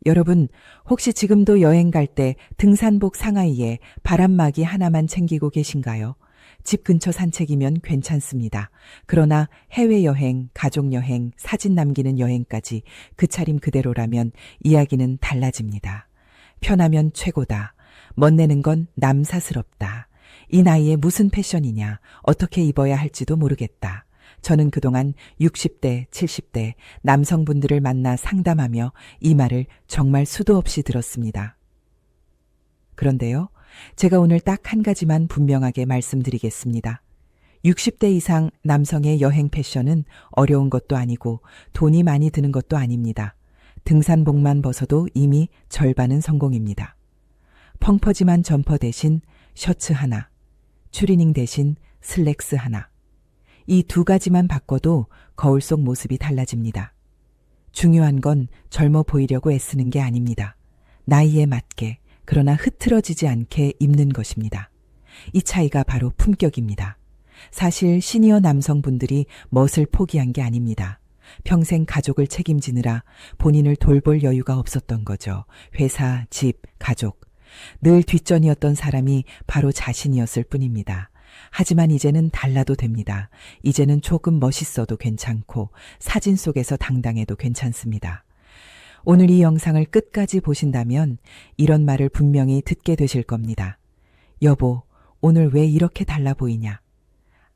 여러분, 혹시 지금도 여행 갈 때 등산복 상하이에 바람막이 하나만 챙기고 계신가요? 집 근처 산책이면 괜찮습니다. 그러나 해외여행, 가족여행, 사진 남기는 여행까지 그 차림 그대로라면 이야기는 달라집니다. 편하면 최고다. 멋내는 건 남사스럽다. 이 나이에 무슨 패션이냐, 어떻게 입어야 할지도 모르겠다. 저는 그동안 60대, 70대 남성분들을 만나 상담하며 이 말을 정말 수도 없이 들었습니다. 그런데요, 제가 오늘 딱 한 가지만 분명하게 말씀드리겠습니다. 60대 이상 남성의 여행 패션은 어려운 것도 아니고 돈이 많이 드는 것도 아닙니다. 등산복만 벗어도 이미 절반은 성공입니다. 펑퍼짐한 점퍼 대신 셔츠 하나, 추리닝 대신 슬랙스 하나. 이 두 가지만 바꿔도 거울 속 모습이 달라집니다. 중요한 건 젊어 보이려고 애쓰는 게 아닙니다. 나이에 맞게, 그러나 흐트러지지 않게 입는 것입니다. 이 차이가 바로 품격입니다. 사실 시니어 남성분들이 멋을 포기한 게 아닙니다. 평생 가족을 책임지느라 본인을 돌볼 여유가 없었던 거죠. 회사, 집, 가족. 늘 뒷전이었던 사람이 바로 자신이었을 뿐입니다. 하지만 이제는 달라도 됩니다. 이제는 조금 멋있어도 괜찮고 사진 속에서 당당해도 괜찮습니다. 오늘 이 영상을 끝까지 보신다면 이런 말을 분명히 듣게 되실 겁니다. 여보, 오늘 왜 이렇게 달라 보이냐?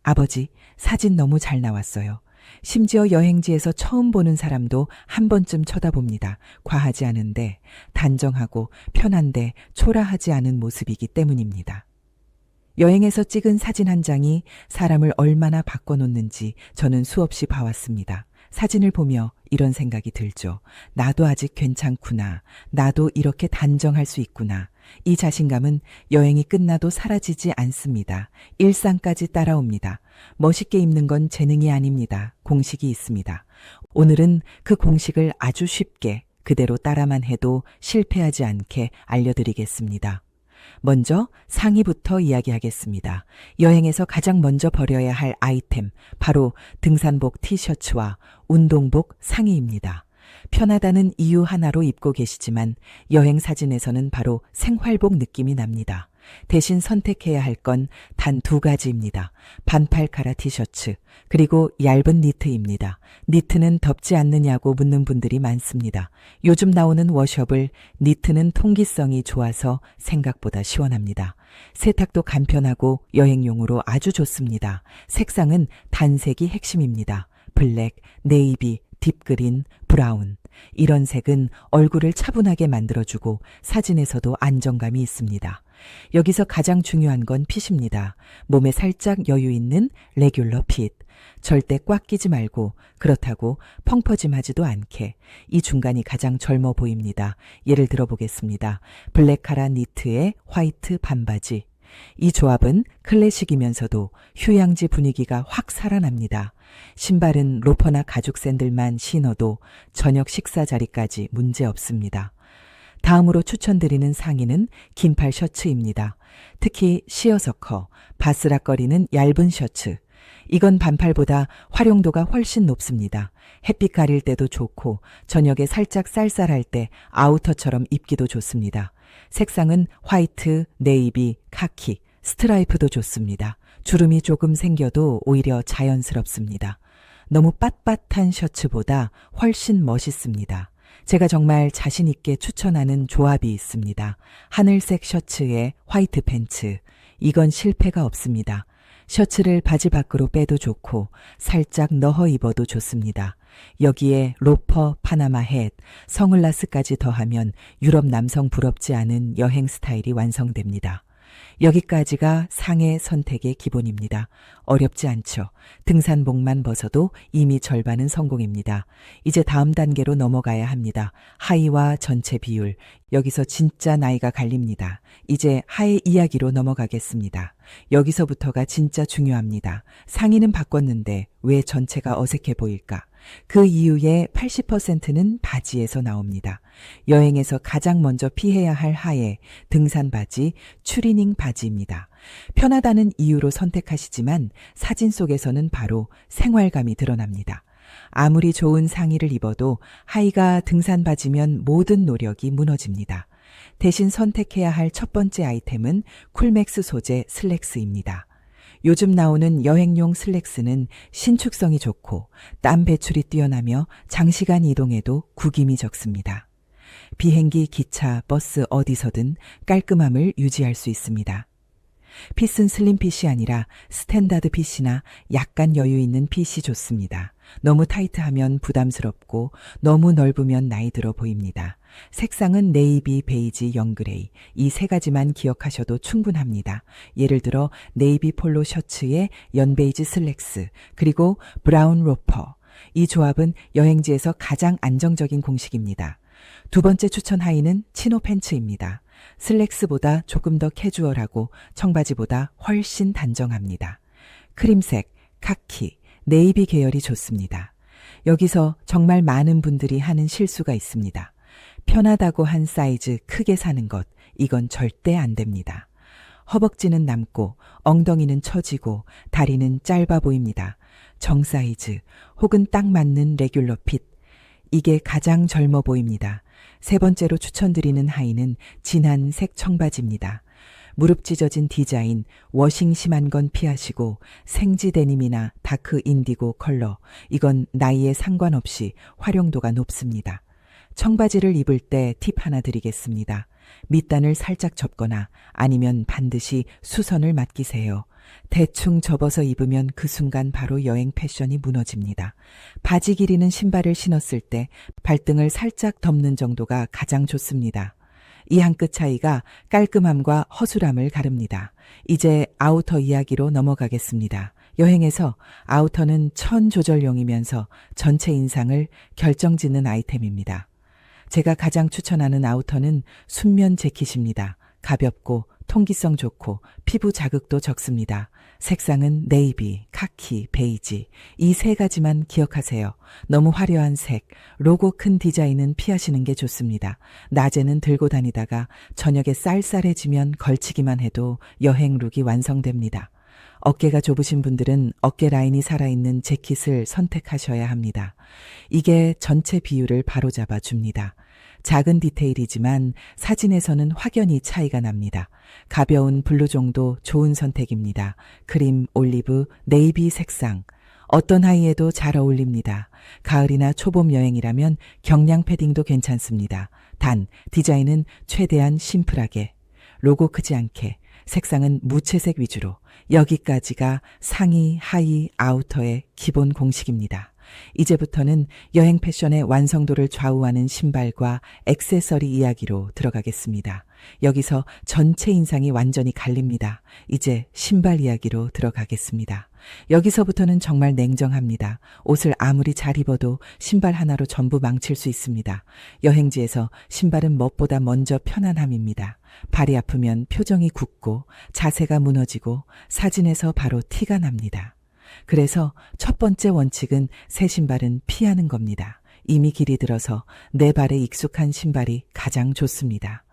아버지, 사진 너무 잘 나왔어요. 심지어 여행지에서 처음 보는 사람도 한 번쯤 쳐다봅니다. 과하지 않은데, 단정하고 편한데 초라하지 않은 모습이기 때문입니다. 여행에서 찍은 사진 한 장이 사람을 얼마나 바꿔놓는지 저는 수없이 봐왔습니다. 사진을 보며 이런 생각이 들죠. 나도 아직 괜찮구나. 나도 이렇게 단정할 수 있구나. 이 자신감은 여행이 끝나도 사라지지 않습니다. 일상까지 따라옵니다. 멋있게 입는 건 재능이 아닙니다. 공식이 있습니다. 오늘은 그 공식을 아주 쉽게 그대로 따라만 해도 실패하지 않게 알려드리겠습니다. 먼저 상의부터 이야기하겠습니다. 여행에서 가장 먼저 버려야 할 아이템, 바로 등산복 티셔츠와 운동복 상의입니다. 편하다는 이유 하나로 입고 계시지만 여행 사진에서는 바로 생활복 느낌이 납니다. 대신 선택해야 할 건 단 두 가지입니다. 반팔 카라 티셔츠, 그리고 얇은 니트입니다. 니트는 덥지 않느냐고 묻는 분들이 많습니다. 요즘 나오는 워셔블, 니트는 통기성이 좋아서 생각보다 시원합니다. 세탁도 간편하고 여행용으로 아주 좋습니다. 색상은 단색이 핵심입니다. 블랙, 네이비, 딥그린, 브라운. 이런 색은 얼굴을 차분하게 만들어주고 사진에서도 안정감이 있습니다. 여기서 가장 중요한 건 핏입니다. 몸에 살짝 여유 있는 레귤러 핏. 절대 꽉 끼지 말고 그렇다고 펑퍼짐하지도 않게. 이 중간이 가장 젊어 보입니다. 예를 들어보겠습니다. 블랙 카라 니트에 화이트 반바지. 이 조합은 클래식이면서도 휴양지 분위기가 확 살아납니다. 신발은 로퍼나 가죽 샌들만 신어도 저녁 식사 자리까지 문제 없습니다. 다음으로 추천드리는 상의는 긴팔 셔츠입니다. 특히 시어서커, 바스락거리는 얇은 셔츠. 이건 반팔보다 활용도가 훨씬 높습니다. 햇빛 가릴 때도 좋고 저녁에 살짝 쌀쌀할 때 아우터처럼 입기도 좋습니다. 색상은 화이트, 네이비, 카키, 스트라이프도 좋습니다. 주름이 조금 생겨도 오히려 자연스럽습니다. 너무 빳빳한 셔츠보다 훨씬 멋있습니다. 제가 정말 자신 있게 추천하는 조합이 있습니다. 하늘색 셔츠에 화이트 팬츠. 이건 실패가 없습니다. 셔츠를 바지 밖으로 빼도 좋고 살짝 넣어 입어도 좋습니다. 여기에 로퍼, 파나마 햇, 선글라스까지 더하면 유럽 남성 부럽지 않은 여행 스타일이 완성됩니다. 여기까지가 상의 선택의 기본입니다. 어렵지 않죠. 등산복만 벗어도 이미 절반은 성공입니다. 이제 다음 단계로 넘어가야 합니다. 하의와 전체 비율. 여기서 진짜 나이가 갈립니다. 이제 하의 이야기로 넘어가겠습니다. 여기서부터가 진짜 중요합니다. 상의는 바꿨는데 왜 전체가 어색해 보일까? 그 이유의 80%는 바지에서 나옵니다. 여행에서 가장 먼저 피해야 할 하의, 등산 바지, 추리닝 바지입니다. 편하다는 이유로 선택하시지만 사진 속에서는 바로 생활감이 드러납니다. 아무리 좋은 상의를 입어도 하의가 등산 바지면 모든 노력이 무너집니다. 대신 선택해야 할 첫 번째 아이템은 쿨맥스 소재 슬랙스입니다. 요즘 나오는 여행용 슬랙스는 신축성이 좋고 땀 배출이 뛰어나며 장시간 이동에도 구김이 적습니다. 비행기, 기차, 버스 어디서든 깔끔함을 유지할 수 있습니다. 핏은 슬림 핏이 아니라 스탠다드 핏이나 약간 여유 있는 핏이 좋습니다. 너무 타이트하면 부담스럽고 너무 넓으면 나이 들어 보입니다. 색상은 네이비, 베이지, 영그레이 이 세 가지만 기억하셔도 충분합니다. 예를 들어 네이비 폴로 셔츠에 연베이지 슬랙스 그리고 브라운 로퍼 이 조합은 여행지에서 가장 안정적인 공식입니다. 두 번째 추천 하의는 치노 팬츠입니다. 슬랙스보다 조금 더 캐주얼하고 청바지보다 훨씬 단정합니다. 크림색, 카키, 네이비 계열이 좋습니다. 여기서 정말 많은 분들이 하는 실수가 있습니다. 편하다고 한 사이즈 크게 사는 것, 이건 절대 안 됩니다. 허벅지는 남고 엉덩이는 처지고 다리는 짧아 보입니다. 정 사이즈 혹은 딱 맞는 레귤러 핏, 이게 가장 젊어 보입니다. 세 번째로 추천드리는 하의는 진한 색 청바지입니다. 무릎 찢어진 디자인, 워싱 심한 건 피하시고 생지 데님이나 다크 인디고 컬러, 이건 나이에 상관없이 활용도가 높습니다. 청바지를 입을 때 팁 하나 드리겠습니다. 밑단을 살짝 접거나 아니면 반드시 수선을 맡기세요. 대충 접어서 입으면 그 순간 바로 여행 패션이 무너집니다. 바지 길이는 신발을 신었을 때 발등을 살짝 덮는 정도가 가장 좋습니다. 이 한 끗 차이가 깔끔함과 허술함을 가릅니다. 이제 아우터 이야기로 넘어가겠습니다. 여행에서 아우터는 천 조절용이면서 전체 인상을 결정짓는 아이템입니다. 제가 가장 추천하는 아우터는 순면 재킷입니다. 가볍고 통기성 좋고 피부 자극도 적습니다. 색상은 네이비, 카키, 베이지 이 세 가지만 기억하세요. 너무 화려한 색, 로고 큰 디자인은 피하시는 게 좋습니다. 낮에는 들고 다니다가 저녁에 쌀쌀해지면 걸치기만 해도 여행 룩이 완성됩니다. 어깨가 좁으신 분들은 어깨 라인이 살아있는 재킷을 선택하셔야 합니다. 이게 전체 비율을 바로잡아 줍니다. 작은 디테일이지만 사진에서는 확연히 차이가 납니다. 가벼운 블루종도 좋은 선택입니다. 크림, 올리브, 네이비 색상. 어떤 하의에도 잘 어울립니다. 가을이나 초봄 여행이라면 경량 패딩도 괜찮습니다. 단, 디자인은 최대한 심플하게, 로고 크지 않게, 색상은 무채색 위주로. 여기까지가 상의, 하의, 아우터의 기본 공식입니다. 이제부터는 여행 패션의 완성도를 좌우하는 신발과 액세서리 이야기로 들어가겠습니다. 여기서 전체 인상이 완전히 갈립니다. 이제 신발 이야기로 들어가겠습니다. 여기서부터는 정말 냉정합니다. 옷을 아무리 잘 입어도 신발 하나로 전부 망칠 수 있습니다. 여행지에서 신발은 무엇보다 먼저 편안함입니다. 발이 아프면 표정이 굳고 자세가 무너지고 사진에서 바로 티가 납니다. 그래서 첫 번째 원칙은 새 신발은 피하는 겁니다. 이미 길이 들어서 내 발에 익숙한 신발이 가장 좋습니다.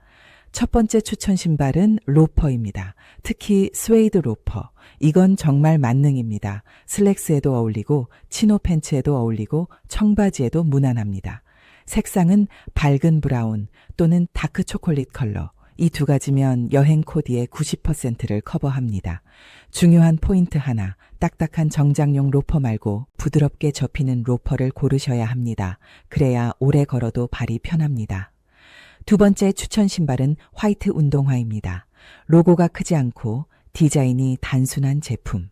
첫 번째 추천 신발은 로퍼입니다. 특히 스웨이드 로퍼. 이건 정말 만능입니다. 슬랙스에도 어울리고 치노 팬츠에도 어울리고 청바지에도 무난합니다. 색상은 밝은 브라운 또는 다크 초콜릿 컬러. 이 두 가지면 여행 코디의 90%를 커버합니다. 중요한 포인트 하나, 딱딱한 정장용 로퍼 말고 부드럽게 접히는 로퍼를 고르셔야 합니다. 그래야 오래 걸어도 발이 편합니다. 두 번째 추천 신발은 화이트 운동화입니다. 로고가 크지 않고 디자인이 단순한 제품.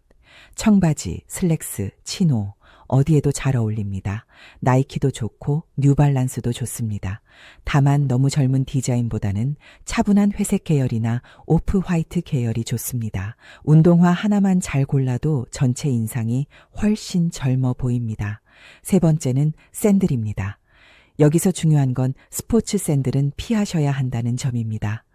청바지, 슬랙스, 치노, 어디에도 잘 어울립니다. 나이키도 좋고 뉴발란스도 좋습니다. 다만 너무 젊은 디자인보다는 차분한 회색 계열이나 오프 화이트 계열이 좋습니다. 운동화 하나만 잘 골라도 전체 인상이 훨씬 젊어 보입니다. 세 번째는 샌들입니다. 여기서 중요한 건 스포츠 샌들은 피하셔야 한다는 점입니다.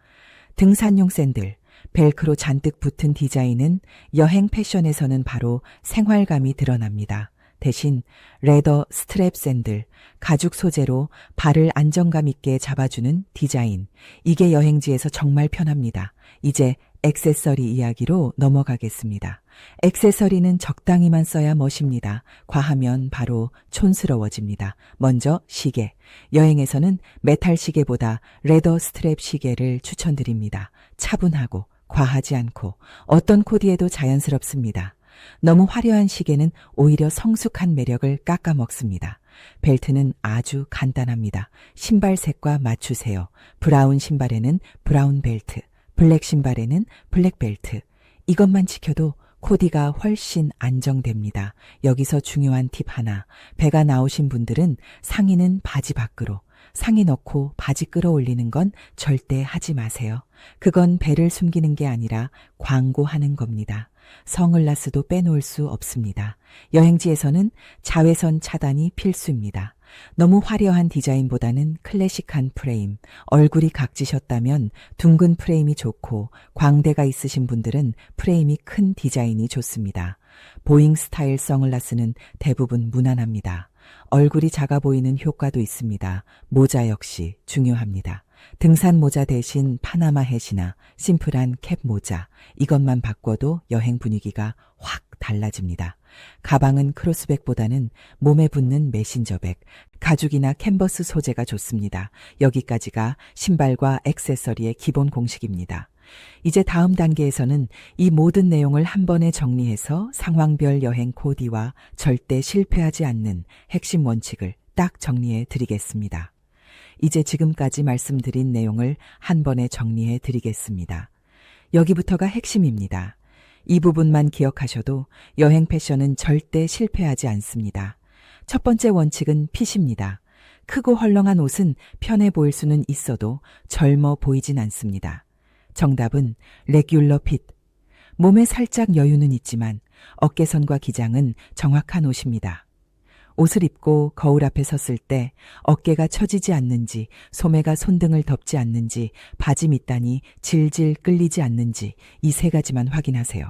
등산용 샌들, 벨크로 잔뜩 붙은 디자인은 여행 패션에서는 바로 생활감이 드러납니다. 대신 레더 스트랩 샌들, 가죽 소재로 발을 안정감 있게 잡아주는 디자인. 이게 여행지에서 정말 편합니다. 이제 액세서리 이야기로 넘어가겠습니다. 액세서리는 적당히만 써야 멋입니다. 과하면 바로 촌스러워집니다. 먼저 시계. 여행에서는 메탈 시계보다 레더 스트랩 시계를 추천드립니다. 차분하고 과하지 않고 어떤 코디에도 자연스럽습니다. 너무 화려한 시계는 오히려 성숙한 매력을 깎아먹습니다. 벨트는 아주 간단합니다. 신발 색과 맞추세요. 브라운 신발에는 브라운 벨트, 블랙 신발에는 블랙 벨트. 이것만 지켜도 코디가 훨씬 안정됩니다. 여기서 중요한 팁 하나. 배가 나오신 분들은 상의는 바지 밖으로, 상의 넣고 바지 끌어올리는 건 절대 하지 마세요. 그건 배를 숨기는 게 아니라 광고하는 겁니다. 선글라스도 빼놓을 수 없습니다. 여행지에서는 자외선 차단이 필수입니다. 너무 화려한 디자인보다는 클래식한 프레임, 얼굴이 각지셨다면 둥근 프레임이 좋고 광대가 있으신 분들은 프레임이 큰 디자인이 좋습니다. 보잉 스타일 선글라스는 대부분 무난합니다. 얼굴이 작아 보이는 효과도 있습니다. 모자 역시 중요합니다. 등산 모자 대신 파나마 햇이나 심플한 캡 모자, 이것만 바꿔도 여행 분위기가 확 달라집니다. 가방은 크로스백보다는 몸에 붙는 메신저백, 가죽이나 캔버스 소재가 좋습니다. 여기까지가 신발과 액세서리의 기본 공식입니다. 이제 다음 단계에서는 이 모든 내용을 한 번에 정리해서 상황별 여행 코디와 절대 실패하지 않는 핵심 원칙을 딱 정리해 드리겠습니다. 이제 지금까지 말씀드린 내용을 한 번에 정리해 드리겠습니다. 여기부터가 핵심입니다. 이 부분만 기억하셔도 여행 패션은 절대 실패하지 않습니다. 첫 번째 원칙은 핏입니다. 크고 헐렁한 옷은 편해 보일 수는 있어도 젊어 보이진 않습니다. 정답은 레귤러 핏. 몸에 살짝 여유는 있지만 어깨선과 기장은 정확한 옷입니다. 옷을 입고 거울 앞에 섰을 때 어깨가 처지지 않는지, 소매가 손등을 덮지 않는지, 바지 밑단이 질질 끌리지 않는지 이 세 가지만 확인하세요.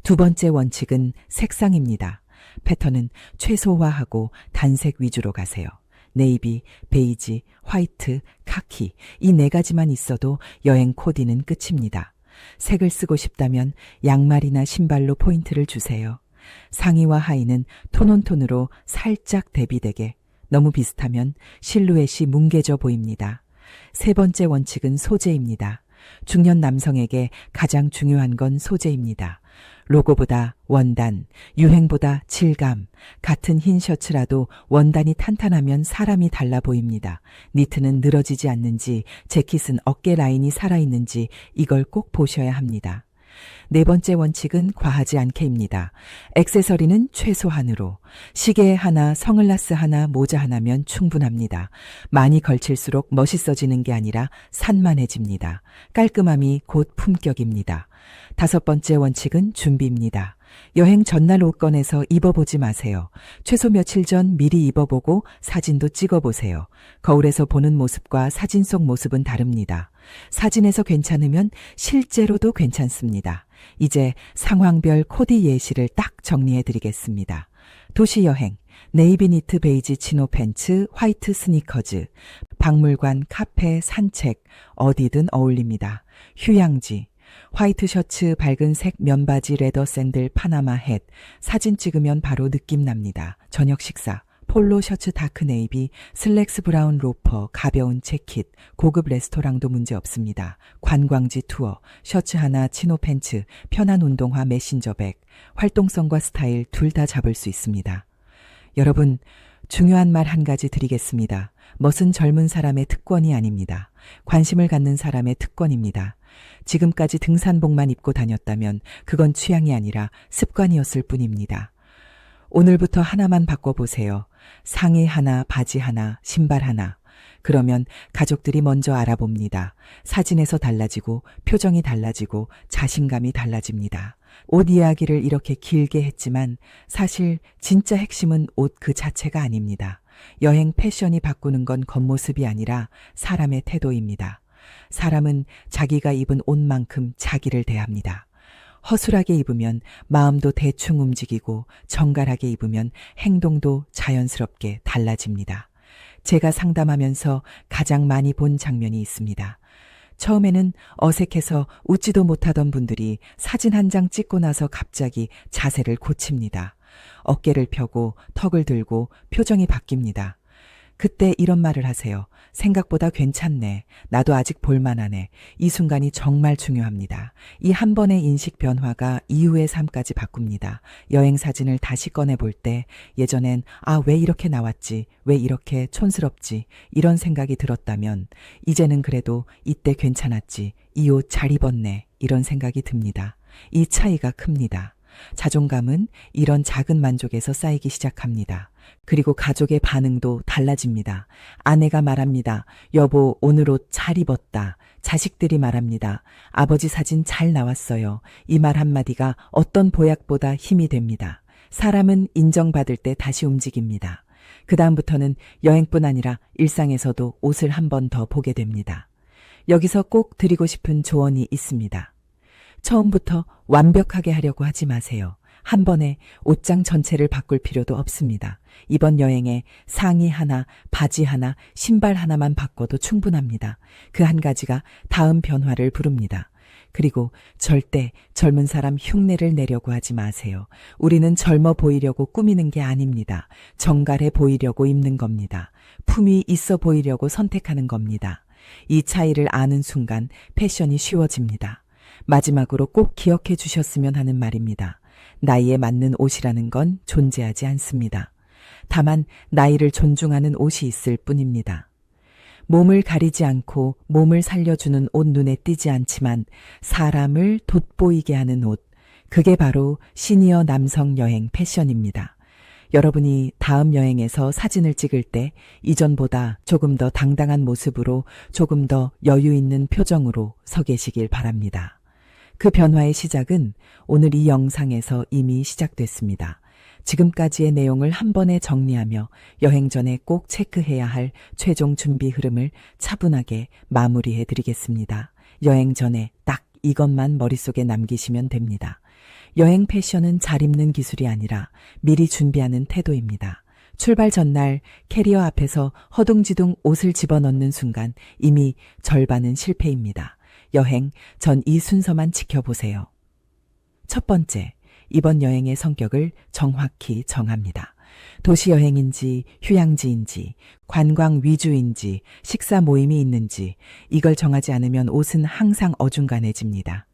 두 번째 원칙은 색상입니다. 패턴은 최소화하고 단색 위주로 가세요. 네이비, 베이지, 화이트, 카키 이 네 가지만 있어도 여행 코디는 끝입니다. 색을 쓰고 싶다면 양말이나 신발로 포인트를 주세요. 상의와 하의는 톤온톤으로 살짝 대비되게, 너무 비슷하면 실루엣이 뭉개져 보입니다. 세 번째 원칙은 소재입니다. 중년 남성에게 가장 중요한 건 소재입니다. 로고보다 원단, 유행보다 질감. 같은 흰 셔츠라도 원단이 탄탄하면 사람이 달라 보입니다. 니트는 늘어지지 않는지, 재킷은 어깨 라인이 살아있는지 이걸 꼭 보셔야 합니다. 네 번째 원칙은 과하지 않게입니다. 액세서리는 최소한으로. 시계 하나, 선글라스 하나, 모자 하나면 충분합니다. 많이 걸칠수록 멋있어지는 게 아니라 산만해집니다. 깔끔함이 곧 품격입니다. 다섯 번째 원칙은 준비입니다. 여행 전날 옷 꺼내서 입어보지 마세요. 최소 며칠 전 미리 입어보고 사진도 찍어보세요. 거울에서 보는 모습과 사진 속 모습은 다릅니다. 사진에서 괜찮으면 실제로도 괜찮습니다. 이제 상황별 코디 예시를 딱 정리해 드리겠습니다. 도시여행, 네이비 니트 베이지 치노 팬츠, 화이트 스니커즈, 박물관, 카페, 산책, 어디든 어울립니다. 휴양지, 화이트 셔츠, 밝은 색 면바지, 레더 샌들, 파나마 햇. 사진 찍으면 바로 느낌 납니다. 저녁 식사, 폴로 셔츠 다크 네이비, 슬랙스 브라운 로퍼, 가벼운 재킷, 고급 레스토랑도 문제 없습니다. 관광지 투어, 셔츠 하나, 치노 팬츠, 편한 운동화, 메신저백, 활동성과 스타일 둘 다 잡을 수 있습니다. 여러분, 중요한 말 한 가지 드리겠습니다. 멋은 젊은 사람의 특권이 아닙니다. 관심을 갖는 사람의 특권입니다. 지금까지 등산복만 입고 다녔다면 그건 취향이 아니라 습관이었을 뿐입니다. 오늘부터 하나만 바꿔보세요. 상의 하나, 바지 하나, 신발 하나. 그러면 가족들이 먼저 알아봅니다. 사진에서 달라지고 표정이 달라지고 자신감이 달라집니다. 옷 이야기를 이렇게 길게 했지만 사실 진짜 핵심은 옷 그 자체가 아닙니다. 여행 패션이 바꾸는 건 겉모습이 아니라 사람의 태도입니다. 사람은 자기가 입은 옷만큼 자기를 대합니다. 허술하게 입으면 마음도 대충 움직이고 정갈하게 입으면 행동도 자연스럽게 달라집니다. 제가 상담하면서 가장 많이 본 장면이 있습니다. 처음에는 어색해서 웃지도 못하던 분들이 사진 한 장 찍고 나서 갑자기 자세를 고칩니다. 어깨를 펴고 턱을 들고 표정이 바뀝니다. 그때 이런 말을 하세요. 생각보다 괜찮네. 나도 아직 볼만하네. 이 순간이 정말 중요합니다. 이 한 번의 인식 변화가 이후의 삶까지 바꿉니다. 여행 사진을 다시 꺼내 볼 때 예전엔 왜 이렇게 나왔지? 왜 이렇게 촌스럽지? 이런 생각이 들었다면 이제는 그래도 이때 괜찮았지. 이 옷 잘 입었네. 이런 생각이 듭니다. 이 차이가 큽니다. 자존감은 이런 작은 만족에서 쌓이기 시작합니다. 그리고 가족의 반응도 달라집니다. 아내가 말합니다. 여보, 오늘 옷 잘 입었다. 자식들이 말합니다. 아버지 사진 잘 나왔어요. 이 말 한마디가 어떤 보약보다 힘이 됩니다. 사람은 인정받을 때 다시 움직입니다. 그 다음부터는 여행뿐 아니라 일상에서도 옷을 한 번 더 보게 됩니다. 여기서 꼭 드리고 싶은 조언이 있습니다. 처음부터 완벽하게 하려고 하지 마세요. 한 번에 옷장 전체를 바꿀 필요도 없습니다. 이번 여행에 상의 하나, 바지 하나, 신발 하나만 바꿔도 충분합니다. 그 한 가지가 다음 변화를 부릅니다. 그리고 절대 젊은 사람 흉내를 내려고 하지 마세요. 우리는 젊어 보이려고 꾸미는 게 아닙니다. 정갈해 보이려고 입는 겁니다. 품위 있어 보이려고 선택하는 겁니다. 이 차이를 아는 순간 패션이 쉬워집니다. 마지막으로 꼭 기억해 주셨으면 하는 말입니다. 나이에 맞는 옷이라는 건 존재하지 않습니다. 다만 나이를 존중하는 옷이 있을 뿐입니다. 몸을 가리지 않고 몸을 살려주는 옷 눈에 띄지 않지만 사람을 돋보이게 하는 옷, 그게 바로 시니어 남성 여행 패션입니다. 여러분이 다음 여행에서 사진을 찍을 때 이전보다 조금 더 당당한 모습으로 조금 더 여유 있는 표정으로 서 계시길 바랍니다. 그 변화의 시작은 오늘 이 영상에서 이미 시작됐습니다. 지금까지의 내용을 한 번에 정리하며 여행 전에 꼭 체크해야 할 최종 준비 흐름을 차분하게 마무리해 드리겠습니다. 여행 전에 딱 이것만 머릿속에 남기시면 됩니다. 여행 패션은 잘 입는 기술이 아니라 미리 준비하는 태도입니다. 출발 전날 캐리어 앞에서 허둥지둥 옷을 집어넣는 순간 이미 절반은 실패입니다. 여행 전 이 순서만 지켜보세요. 첫 번째, 이번 여행의 성격을 정확히 정합니다. 도시 여행인지 휴양지인지 관광 위주인지 식사 모임이 있는지 이걸 정하지 않으면 옷은 항상 어중간해집니다.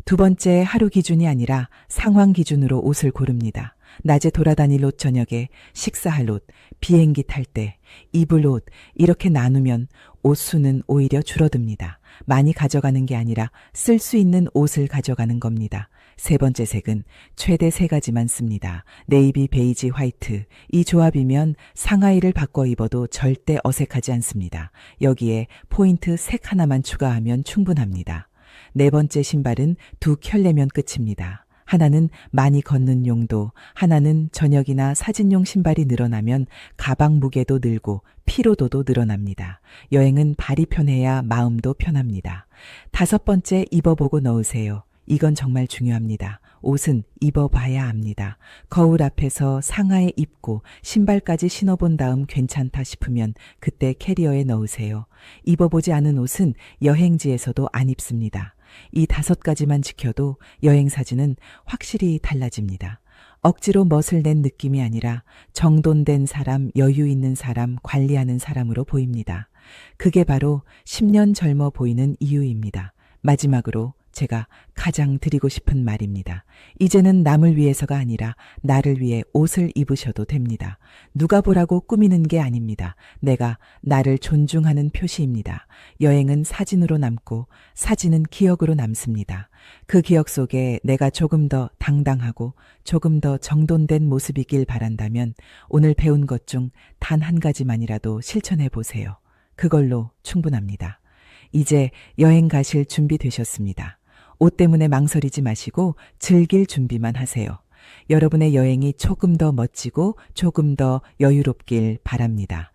두 번째, 하루 기준이 아니라 상황 기준으로 옷을 고릅니다. 낮에 돌아다닐 옷, 저녁에 식사할 옷, 비행기 탈 때 입을 옷 이렇게 나누면 옷 수는 오히려 줄어듭니다. 많이 가져가는 게 아니라 쓸 수 있는 옷을 가져가는 겁니다. 세 번째 색은 최대 3가지만 씁니다. 네이비, 베이지, 화이트. 이 조합이면 상하이를 바꿔 입어도 절대 어색하지 않습니다. 여기에 포인트 색 하나만 추가하면 충분합니다. 네 번째 신발은 2켤레면 끝입니다. 하나는 많이 걷는 용도, 하나는 저녁이나 사진용 신발이 늘어나면 가방 무게도 늘고 피로도도 늘어납니다. 여행은 발이 편해야 마음도 편합니다. 5번째, 입어보고 넣으세요. 이건 정말 중요합니다. 옷은 입어봐야 합니다. 거울 앞에서 상하에 입고 신발까지 신어본 다음 괜찮다 싶으면 그때 캐리어에 넣으세요. 입어보지 않은 옷은 여행지에서도 안 입습니다. 이 5가지만 지켜도 여행 사진은 확실히 달라집니다. 억지로 멋을 낸 느낌이 아니라 정돈된 사람, 여유 있는 사람, 관리하는 사람으로 보입니다. 그게 바로 10년 젊어 보이는 이유입니다. 마지막으로 제가 가장 드리고 싶은 말입니다. 이제는 남을 위해서가 아니라 나를 위해 옷을 입으셔도 됩니다. 누가 보라고 꾸미는 게 아닙니다. 내가 나를 존중하는 표시입니다. 여행은 사진으로 남고 사진은 기억으로 남습니다. 그 기억 속에 내가 조금 더 당당하고 조금 더 정돈된 모습이길 바란다면 오늘 배운 것 중 단 한 가지만이라도 실천해 보세요. 그걸로 충분합니다. 이제 여행 가실 준비 되셨습니다. 옷 때문에 망설이지 마시고 즐길 준비만 하세요. 여러분의 여행이 조금 더 멋지고 조금 더 여유롭길 바랍니다.